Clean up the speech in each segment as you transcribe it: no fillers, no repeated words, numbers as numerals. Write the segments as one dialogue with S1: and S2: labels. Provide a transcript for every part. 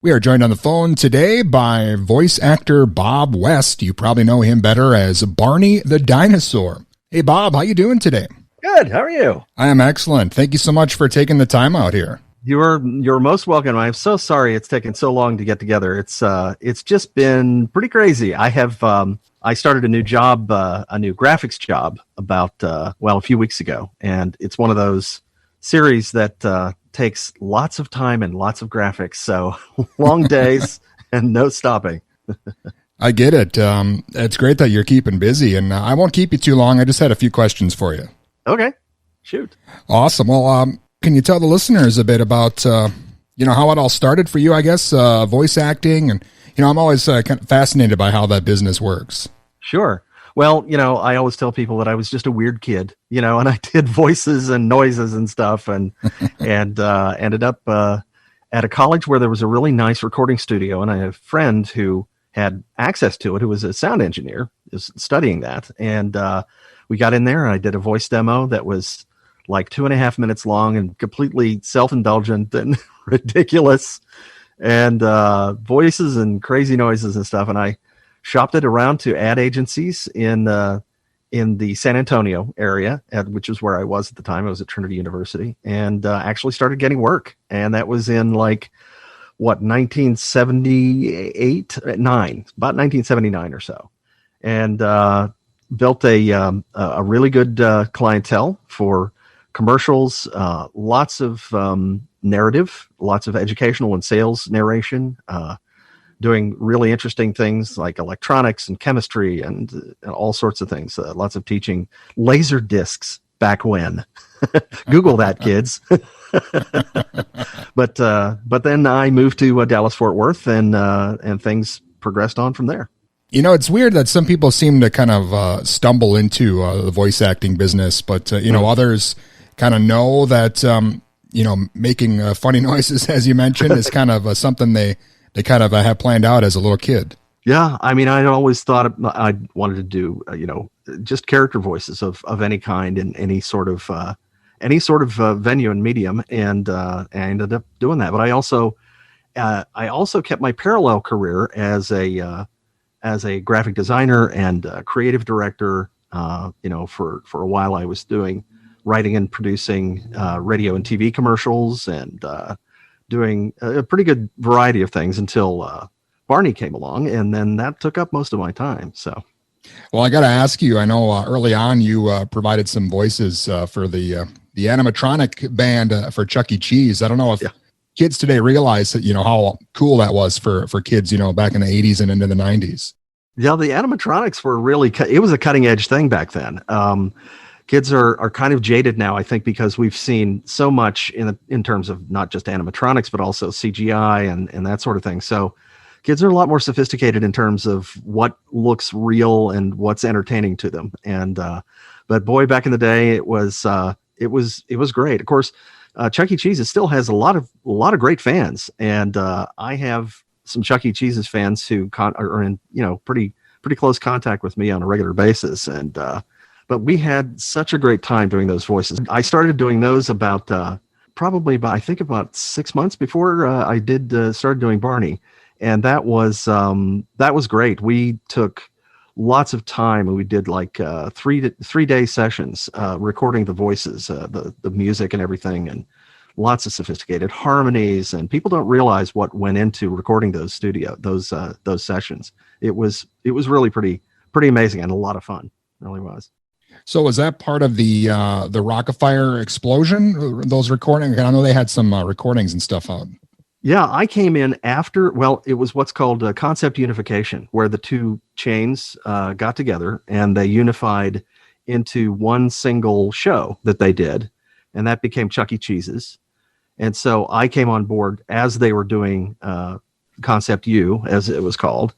S1: We are joined on the phone today by voice actor Bob West. You probably know him better as Barney the Dinosaur. Hey, Bob, how you doing today?
S2: Good. How are you?
S1: I am excellent. Thank you so much for taking the time out here.
S2: You're most welcome. I'm so sorry it's taken so long to get together. It's just been pretty crazy. I started a new job, a new graphics job about a few weeks ago, and it's one of those series that takes lots of time and lots of graphics. So long days and no stopping.
S1: I get it. It's great that you're keeping busy, and I won't keep you too long. I just had a few questions for you.
S2: Okay, shoot.
S1: Awesome. Well, can you tell the listeners a bit about, how it all started for you, I guess, voice acting? And, I'm always kind of fascinated by how that business works.
S2: Sure. Well, I always tell people that I was just a weird kid, and I did voices and noises and stuff and ended up at a college where there was a really nice recording studio. And I had a friend who had access to it, who was a sound engineer, is studying that. And we got in there and I did a voice demo that was like 2.5 minutes long and completely self-indulgent and ridiculous, and voices and crazy noises and stuff. And I shopped it around to ad agencies in the San Antonio area, which is where I was at the time. I was at Trinity University, and actually started getting work. And that was in 1978, about 1979 or so. And built a really good clientele for commercials, lots of narrative, lots of educational and sales narration, doing really interesting things like electronics and chemistry and all sorts of things. Lots of teaching, laser discs back when. Google that, kids. But then I moved to Dallas Fort Worth, and things progressed on from there.
S1: It's weird that some people seem to kind of stumble into the voice acting business, but others kind of know that making funny noises, as you mentioned, is kind of something they kind of have planned out as a little kid.
S2: Yeah, I mean, I always thought I wanted to do just character voices of any kind in any sort of venue and medium, and I ended up doing that. But I also kept my parallel career as a graphic designer and creative director. For a while I was doing writing and producing radio and TV commercials, and doing a pretty good variety of things until Barney came along, and then that took up most of my time. So,
S1: well, I got to ask you. I know early on you provided some voices for the animatronic band for Chuck E. Cheese. I don't know if kids today realize that how cool that was for kids back in the 80s and into the 90s.
S2: Yeah, the animatronics were really it was a cutting edge thing back then. Kids are kind of jaded now, I think, because we've seen so much in terms of not just animatronics, but also CGI and that sort of thing. So kids are a lot more sophisticated in terms of what looks real and what's entertaining to them. And but boy, back in the day, it was great. Of course, Chuck E. Cheese still has a lot of great fans, and I have some Chuck E. Cheese's fans who are in pretty close contact with me on a regular basis. And but we had such a great time doing those voices. I started doing those about probably about 6 months before I started doing Barney, and that was great. We took lots of time, and we did like 3-day sessions recording the voices, the music and everything, and lots of sophisticated harmonies. And people don't realize what went into recording those sessions. It was really pretty amazing and a lot of fun. It really was.
S1: So was that part of the Rockafire explosion, those recordings? I know they had some recordings and stuff out.
S2: Yeah, I came in after, it was what's called concept unification, where the two chains got together and they unified into one single show that they did, and that became Chuck E. Cheese's. And so I came on board as they were doing Concept U, as it was called.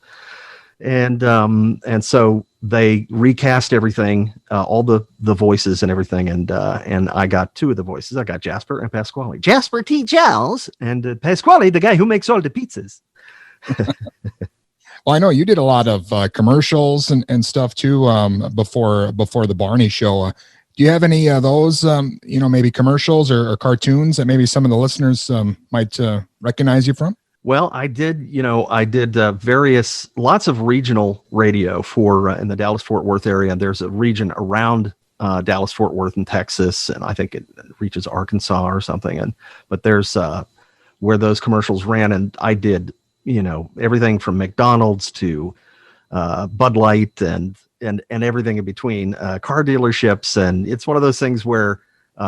S2: And so they recast everything, all the voices and everything, and I got two of the voices. I got Jasper and Pasqually. Jasper T. Jowls, and Pasqually, the guy who makes all the pizzas.
S1: Well, I know you did a lot of commercials and stuff too before the Barney show. Do you have any of those, maybe commercials or cartoons that maybe some of the listeners might recognize you from?
S2: Well, I did lots of regional radio for in the Dallas Fort Worth area. There's a region around Dallas Fort Worth in Texas, and I think it reaches Arkansas or something. But there's where those commercials ran, and I did, everything from McDonald's to Bud Light and everything in between, car dealerships. And it's one of those things where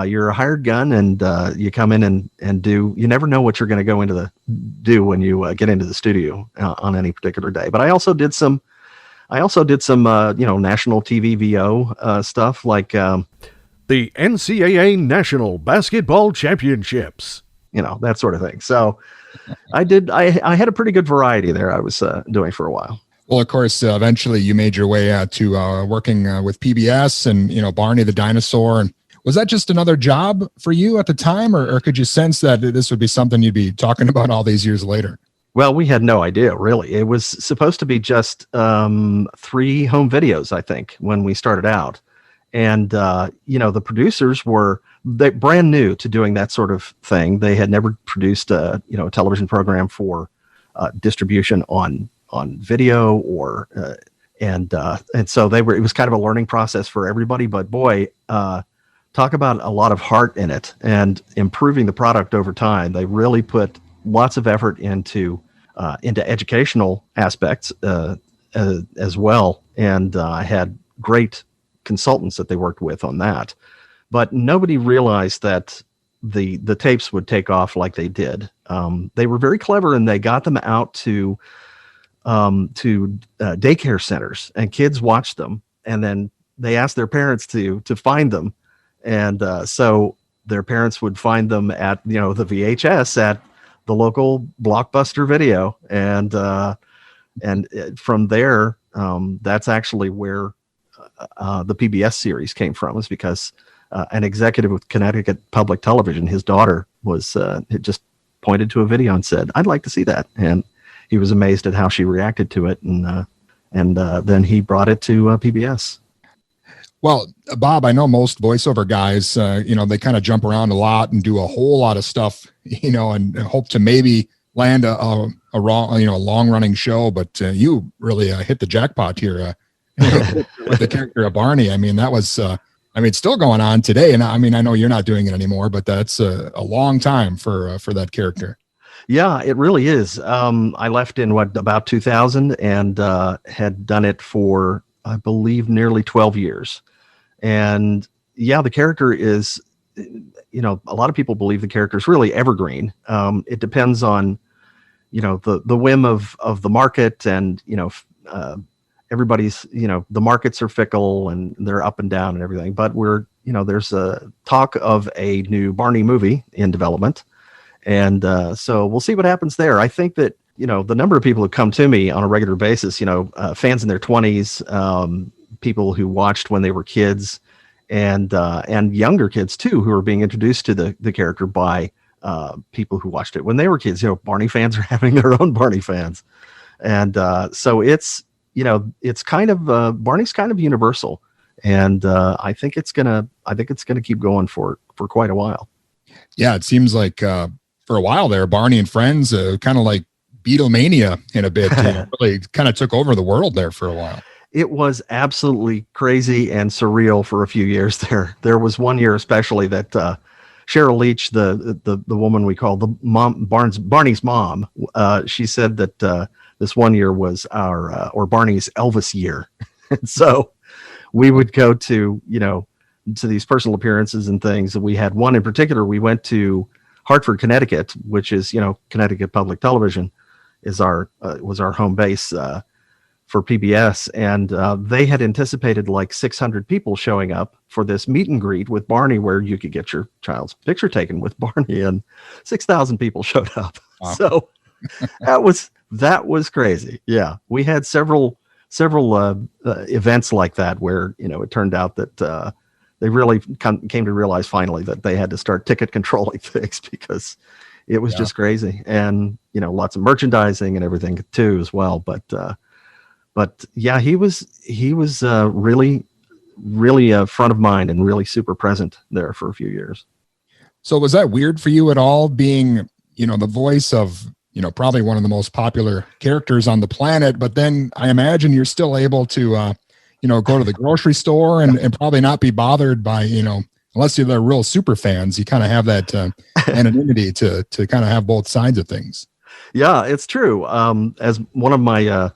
S2: you're a hired gun, and you come in and do. You never know what you're going to go into do when you get into the studio on any particular day. But I also did some national TV VO stuff like
S3: the NCAA National Basketball Championships,
S2: that sort of thing. So I had a pretty good variety there. I was doing for a while.
S1: Well, of course, eventually you made your way to working with PBS and, Barney the Dinosaur. And was that just another job for you at the time, or could you sense that this would be something you'd be talking about all these years later?
S2: Well, we had no idea, really. It was supposed to be just 3 home videos, I think, when we started out. And, the producers were brand new to doing that sort of thing. They had never produced a television program for distribution on video and so it was kind of a learning process for everybody. But boy, talk about a lot of heart in it and improving the product over time. They really put lots of effort into educational aspects as well. And I had great consultants that they worked with on that, but nobody realized that the tapes would take off like they did. They were very clever, and they got them out to daycare centers, and kids watched them, and then they asked their parents to find them. And so their parents would find them at, the VHS at the local Blockbuster Video. And from there, that's actually where the PBS series came from, is because an executive with Connecticut Public Television, his daughter had just pointed to a video and said, "I'd like to see that." And he was amazed at how she reacted to it. And then he brought it to PBS.
S1: Well, Bob, I know most voiceover guys, they kind of jump around a lot and do a whole lot of stuff, and hope to maybe land a long running show. But you really hit the jackpot here with the character of Barney. I mean, that was, it's still going on today. And I know you're not doing it anymore, but that's a long time for that character.
S2: Yeah, it really is. I left in about 2000 and had done it for, I believe, nearly 12 years. And yeah, the character is, a lot of people believe the character is really evergreen. It depends on, the whim of the market, and, everybody's, the markets are fickle and they're up and down and everything. But there's a talk of a new Barney movie in development. And so we'll see what happens there. I think that, the number of people who come to me on a regular basis, fans in their 20s, people who watched when they were kids, and younger kids too, who are being introduced to the character by people who watched it when they were kids. Barney fans are having their own Barney fans. And so it's kind of Barney's kind of universal. And I think it's gonna keep going for quite a while.
S1: Yeah, it seems like for a while there, Barney and Friends kind of like Beatlemania in a bit, really kind of took over the world there for a while.
S2: It was absolutely crazy and surreal for a few years there. There was one year especially that Cheryl Leach, the woman we call the mom, Barney's mom, she said that this one year was or Barney's Elvis year. And so we would go to these personal appearances and things. We had one in particular. We went to Hartford, Connecticut, which is, Connecticut Public Television was our home base for PBS. And they had anticipated like 600 people showing up for this meet and greet with Barney, where you could get your child's picture taken with Barney, and 6,000 people showed up. Wow. So that was crazy. Yeah. We had several events like that where, it turned out that they really came to realize finally that they had to start ticket controlling things, because it was just crazy. And, lots of merchandising and everything too as well. But yeah, he was really, really front of mind and really super present there for a few years.
S1: So was that weird for you at all, being, the voice of probably one of the most popular characters on the planet. But then I imagine you're still able to, go to the grocery store and probably not be bothered by, unless you're the real super fans, you kind of have that anonymity to kind of have both sides of things.
S2: Yeah, it's true. As one of my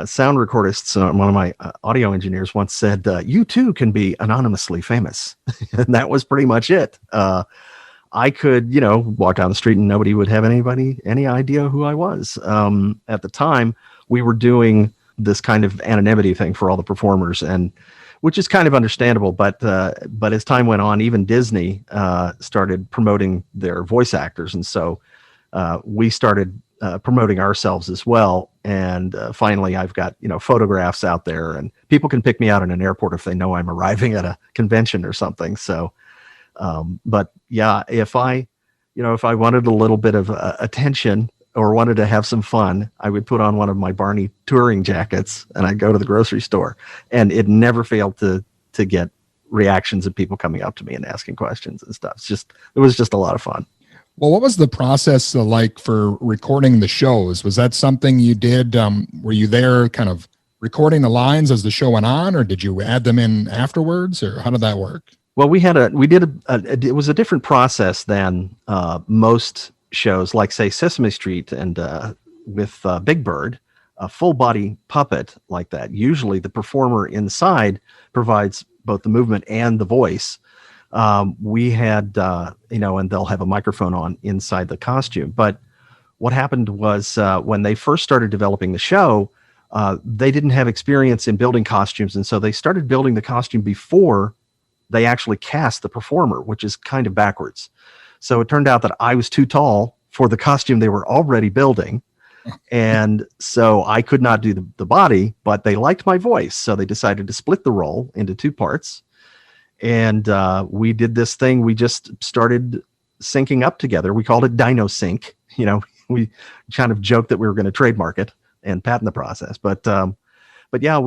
S2: sound recordists, one of my audio engineers once said, you too can be anonymously famous. And that was pretty much it. I could, walk down the street and nobody would have any idea who I was. At the time, we were doing this kind of anonymity thing for all the performers, and which is kind of understandable. But as time went on, even Disney started promoting their voice actors, and so we started promoting ourselves as well. And finally, I've got photographs out there, and people can pick me out in an airport if they know I'm arriving at a convention or something. So. But yeah, if I wanted a little bit of attention or wanted to have some fun, I would put on one of my Barney touring jackets and I'd go to the grocery store, and it never failed to get reactions of people coming up to me and asking questions and stuff. It was just a lot of fun.
S1: Well, what was the process like for recording the shows? Was that something you did? Were you there kind of recording the lines as the show went on, or did you add them in afterwards, or how did that work?
S2: Well, it was a different process than most shows, like say Sesame Street and with Big Bird, a full body puppet like that. Usually the performer inside provides both the movement and the voice. We had, and they'll have a microphone on inside the costume. But what happened was when they first started developing the show, they didn't have experience in building costumes. And so they started building the costume before they actually cast the performer, which is kind of backwards. So it turned out that I was too tall for the costume they were already building. And so I could not do the body, but they liked my voice. So they decided to split the role into two parts. And we did this thing. We just started syncing up together. We called it Dino Sync. We kind of joked that we were going to trademark it and patent the process. But yeah,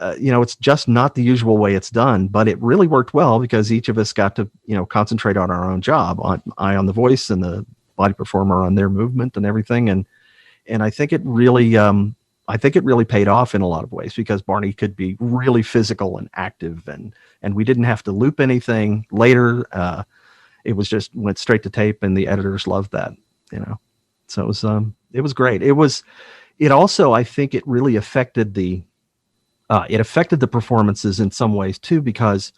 S2: it's just not the usual way it's done, but it really worked well because each of us got to, concentrate on our own job. I on the voice and the body performer on their movement and everything. And I think it really paid off in a lot of ways because Barney could be really physical and active, and we didn't have to loop anything later. It was just went straight to tape, and the editors loved that, so it was great. It also, I think it really affected the performances in some ways too, because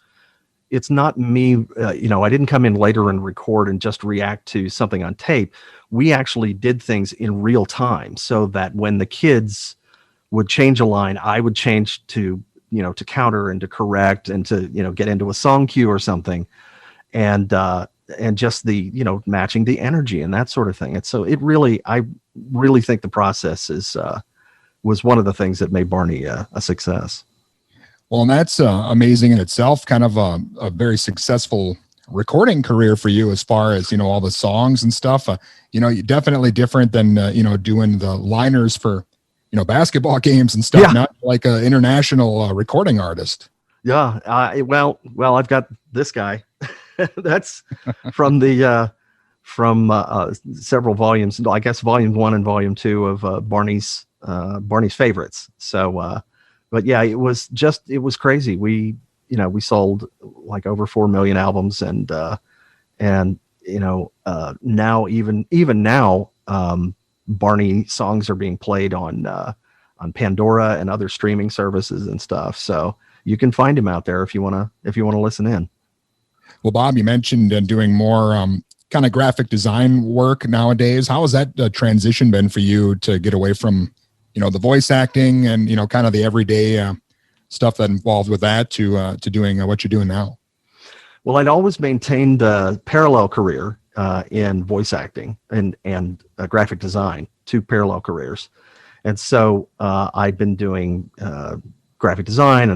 S2: it's not me, I didn't come in later and record and just react to something on tape. We actually did things in real time so that when the kids would change a line, I would change to counter and to correct and to, get into a song cue or something. And just the, matching the energy and that sort of thing. And so I really think the process was one of the things that made Barney a success.
S1: Well, and that's amazing in itself, kind of a very successful recording career for you as far as, all the songs and stuff. Definitely different than, doing the liners for, basketball games and stuff, not like an international recording artist.
S2: Yeah. Well, I've got this guy. That's from several volumes. I guess volume 1 and volume 2 of Barney's favorites. So, but yeah, it was crazy. We sold like over 4 million albums, and now even now, Barney songs are being played on Pandora and other streaming services and stuff. So you can find him out there if you want to listen in.
S1: Well, Bob, you mentioned doing more kind of graphic design work nowadays. How has that transition been for you to get away from, the voice acting and, kind of the everyday stuff that involved with that to doing what you're doing now?
S2: Well, I'd always maintained a parallel career in voice acting and graphic design, 2 parallel careers. And so I'd been doing graphic design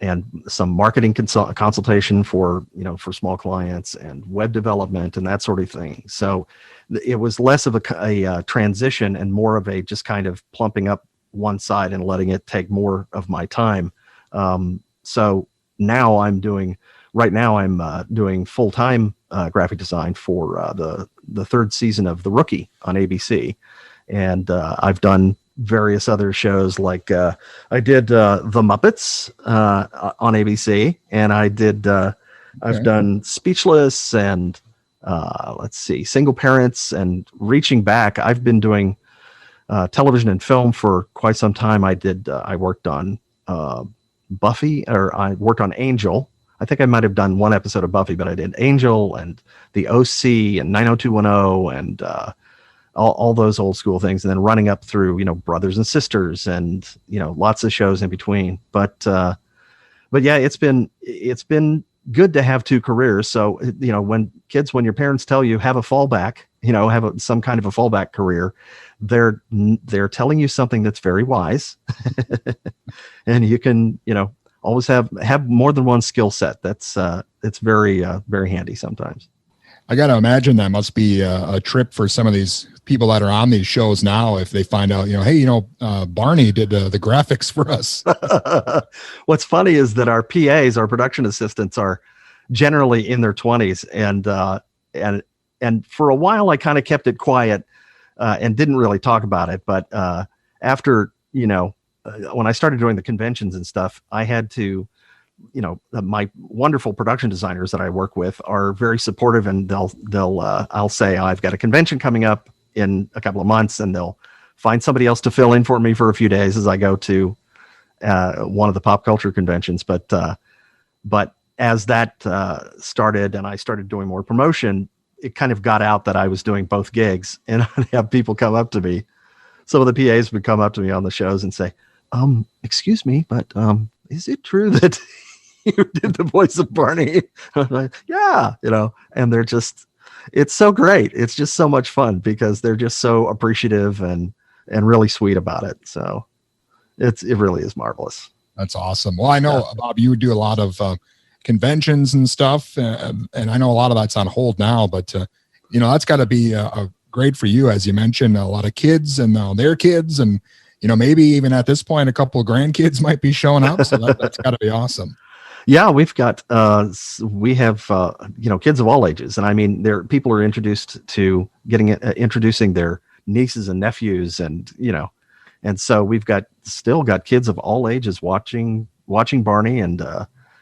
S2: and some marketing consultation for small clients and web development and that sort of thing. So it was less of a transition and more of a just kind of plumping up one side and letting it take more of my time. So now I'm doing full-time graphic design for the third season of The Rookie on ABC. And I've done various other shows, like I did The Muppets on ABC, and I've done Speechless, and Single Parents, and reaching back, I've been doing television and film for quite some time. I worked on Buffy, or I worked on Angel. I think I might have done one episode of Buffy, but I did Angel and the OC and 90210 and all those old school things, and then running up through, Brothers and Sisters, and lots of shows in between. But yeah, it's been good to have two careers. So when your parents tell you have a fallback, some kind of a fallback career, they're telling you something that's very wise, and you can always have more than one skill set. That's it's very very handy sometimes.
S1: I got to imagine that must be a trip for some of these people that are on these shows now, if they find out, hey, Barney did the graphics for us.
S2: What's funny is that our PAs, our production assistants, are generally in their 20s, and for a while I kind of kept it quiet and didn't really talk about it. But after when I started doing the conventions and stuff, I had to. My wonderful production designers that I work with are very supportive, and I'll say, I've got a convention coming up in a couple of months, and they'll find somebody else to fill in for me for a few days as I go to one of the pop culture conventions. But as that started and I started doing more promotion, it kind of got out that I was doing both gigs, and I'd have people come up to me. Some of the PAs would come up to me on the shows and say, excuse me, but is it true that you did the voice of Barney? I'm like, yeah, and they're just, it's so great. It's just so much fun because they're just so appreciative and really sweet about it. So it really is marvelous.
S1: That's awesome. Well, I know, Bob, you do a lot of conventions and stuff, and I know a lot of that's on hold now, but that's got to be great for you. As you mentioned, a lot of kids and their kids, and maybe even at this point, a couple of grandkids might be showing up. So that's got to be awesome.
S2: Yeah, we have kids of all ages, and I mean, people are introduced to introducing their nieces and nephews, and so we've still got kids of all ages watching Barney and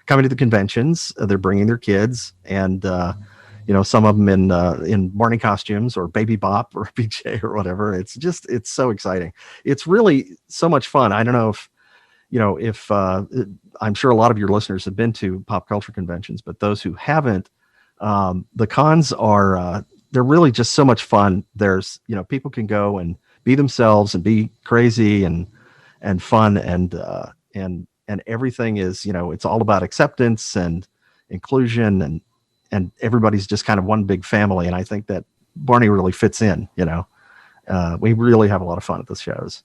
S2: coming to the conventions. They're bringing their kids, and some of them in Barney costumes or Baby Bop or BJ or whatever. It's so exciting. It's really so much fun. I don't know if I'm sure a lot of your listeners have been to pop culture conventions, but those who haven't, the cons are, they're really just so much fun. There's, people can go and be themselves and be crazy and fun, and everything is, it's all about acceptance and inclusion, and everybody's just kind of one big family. And I think that Barney really fits in. We really have a lot of fun at the shows.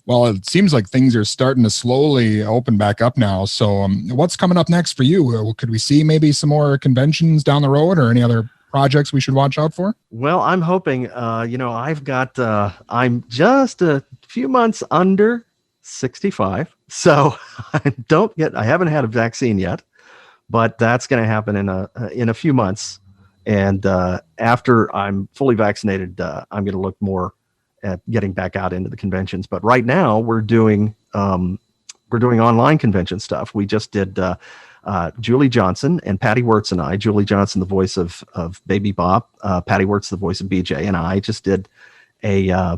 S1: Well, it seems like things are starting to slowly open back up now. So what's coming up next for you? Could we see maybe some more conventions down the road, or any other projects we should watch out for?
S2: Well, I'm hoping, I'm just a few months under 65. So I haven't had a vaccine yet, but that's going to happen in a few months. And after I'm fully vaccinated, I'm going to look more at getting back out into the conventions. But right now we're doing online convention stuff. We just did Julie Johnson and Patty Wirtz and I. Julie Johnson, the voice of Baby Bop, Patty Wirtz, the voice of BJ, and I just did a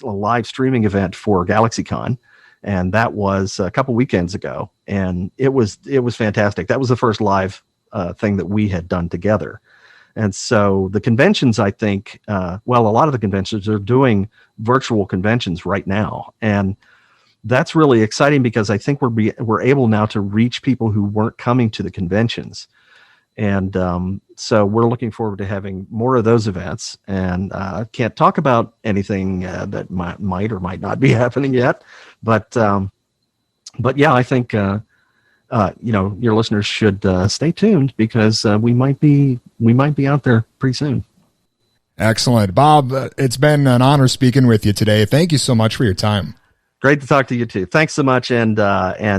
S2: live streaming event for GalaxyCon, and that was a couple weekends ago, and it was fantastic. That was the first live thing that we had done together. And so the conventions, I think, a lot of the conventions are doing virtual conventions right now, and that's really exciting because I think we're able now to reach people who weren't coming to the conventions. And so we're looking forward to having more of those events. And I can't talk about anything that might or might not be happening yet. But yeah, I think your listeners should stay tuned because we might be out there pretty soon.
S1: Excellent, Bob. It's been an honor speaking with you today. Thank you so much for your time.
S2: Great to talk to you too. Thanks so much, and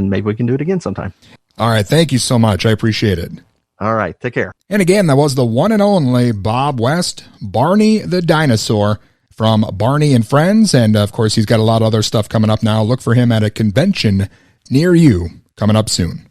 S2: maybe we can do it again sometime.
S1: All right, thank you so much. I appreciate it.
S2: All right. Take care.
S1: And again, that was the one and only Bob West, Barney the Dinosaur from Barney and Friends. And of course, he's got a lot of other stuff coming up now. Look for him at a convention near you coming up soon.